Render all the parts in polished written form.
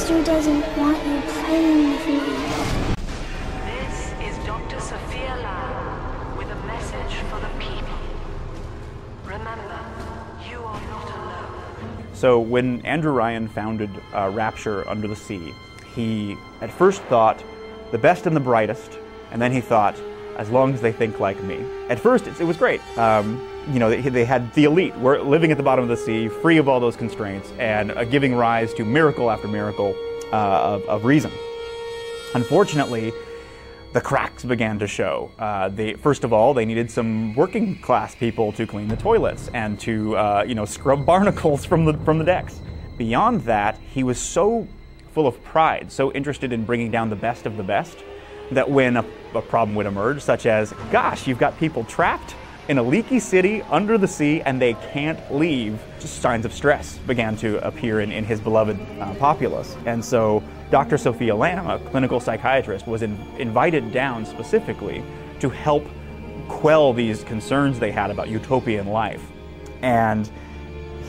master doesn't want you playing with me. This is Dr. Sophia Lamb with a message for the people. Remember, you are not alone. So when Andrew Ryan founded Rapture Under the Sea, he at first thought the best and the brightest, and then he thought, as long as they think like me. At first, it was great. You know, they had the elite, were living at the bottom of the sea, free of all those constraints, and giving rise to miracle after miracle of reason. Unfortunately, the cracks began to show. First of all, they needed some working class people to clean the toilets and to you know, scrub barnacles from the decks. Beyond that, he was so full of pride, so interested in bringing down the best of the best, that when a problem would emerge, such as, gosh, you've got people trapped in a leaky city under the sea and they can't leave, just signs of stress began to appear in his beloved populace. And so Dr. Sophia Lamb, a clinical psychiatrist, was invited down specifically to help quell these concerns they had about utopian life. And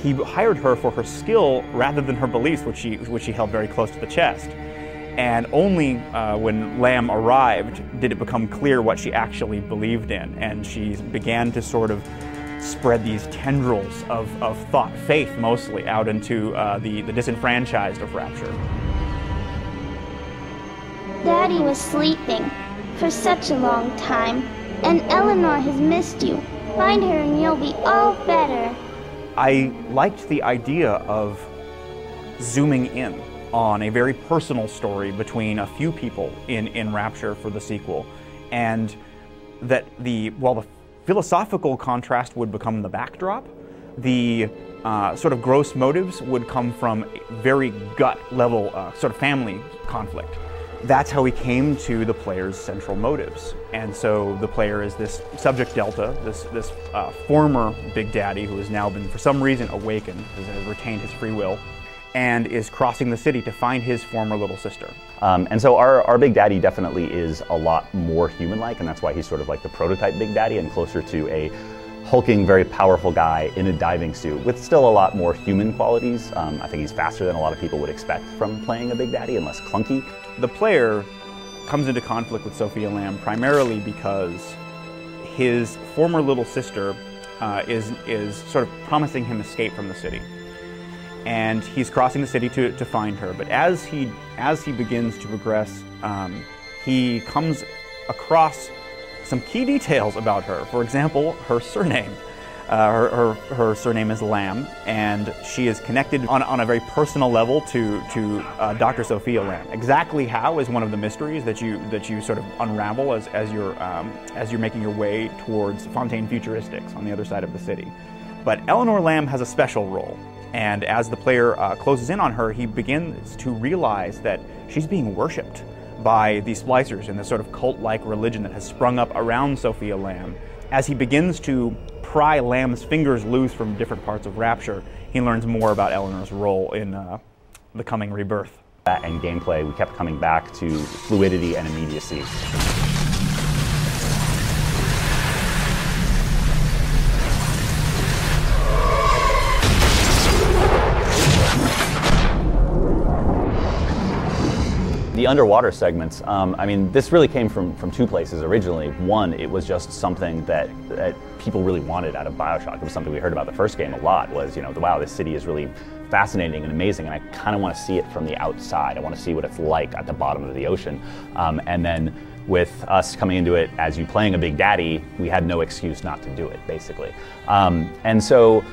he hired her for her skill rather than her beliefs, which she held very close to the chest. And only when Lamb arrived did it become clear what she actually believed in, and she began to sort of spread these tendrils of thought, faith mostly, out into the disenfranchised of Rapture. Daddy was sleeping for such a long time, and Eleanor has missed you. Find her and you'll be all better. I liked the idea of zooming in on a very personal story between a few people in Rapture for the sequel, and that while the philosophical contrast would become the backdrop, the sort of gross motives would come from very gut level sort of family conflict. That's how we came to the player's central motives. And so the player is this subject delta, this former Big Daddy who has now been, for some reason, awakened, has retained his free will, and is crossing the city to find his former little sister. And so our Big Daddy definitely is a lot more human-like, and that's why he's sort of like the prototype Big Daddy and closer to a hulking, very powerful guy in a diving suit with still a lot more human qualities. I think he's faster than a lot of people would expect from playing a Big Daddy and less clunky. The player comes into conflict with Sophia Lamb primarily because his former little sister is sort of promising him escape from the city. And he's crossing the city to find her. But as he begins to progress, he comes across some key details about her. For example, her surname. Her surname is Lamb, and she is connected on a very personal level to Dr. Sophia Lamb. Exactly how is one of the mysteries that you sort of unravel as you're making your way towards Fontaine Futuristics on the other side of the city. But Eleanor Lamb has a special role. And as the player closes in on her, he begins to realize that she's being worshipped by these splicers in this sort of cult-like religion that has sprung up around Sophia Lamb. As he begins to pry Lamb's fingers loose from different parts of Rapture, he learns more about Eleanor's role in the coming rebirth. And gameplay, we kept coming back to fluidity and immediacy. The underwater segments, I mean, this really came from two places originally. One, it was just something that people really wanted out of BioShock. It was something we heard about the first game a lot, was, you know, wow, this city is really fascinating and amazing, and I kind of want to see it from the outside. I want to see what it's like at the bottom of the ocean. And then with us coming into it as you playing a Big Daddy, we had no excuse not to do it, basically. And so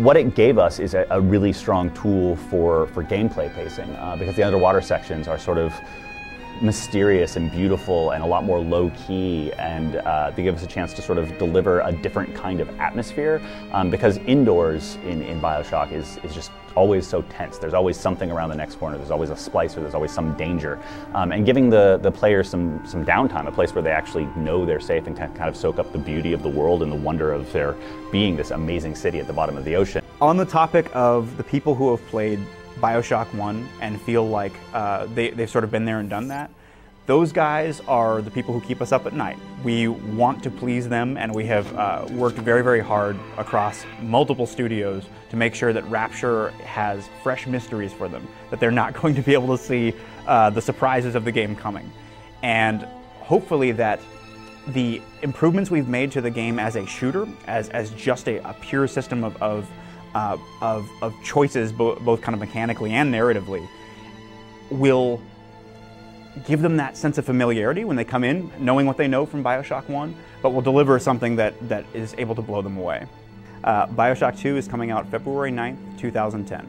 what it gave us is a really strong tool for gameplay pacing, because the underwater sections are sort of mysterious and beautiful and a lot more low-key, and they give us a chance to sort of deliver a different kind of atmosphere, because indoors in BioShock is just always so tense. There's always something around the next corner, there's always a splicer, there's always some danger, and giving the players some downtime, a place where they actually know they're safe and can kind of soak up the beauty of the world and the wonder of there being this amazing city at the bottom of the ocean. On the topic of the people who have played BioShock 1 and feel like they've sort of been there and done that, Those guys are the people who keep us up at night. We want to please them, and we have worked very, very hard across multiple studios to make sure that Rapture has fresh mysteries for them, that they're not going to be able to see the surprises of the game coming. And hopefully that the improvements we've made to the game as a shooter, as just a pure system of choices, both kind of mechanically and narratively, will give them that sense of familiarity when they come in, knowing what they know from BioShock 1, but will deliver something that is able to blow them away. BioShock 2 is coming out February 9th, 2010.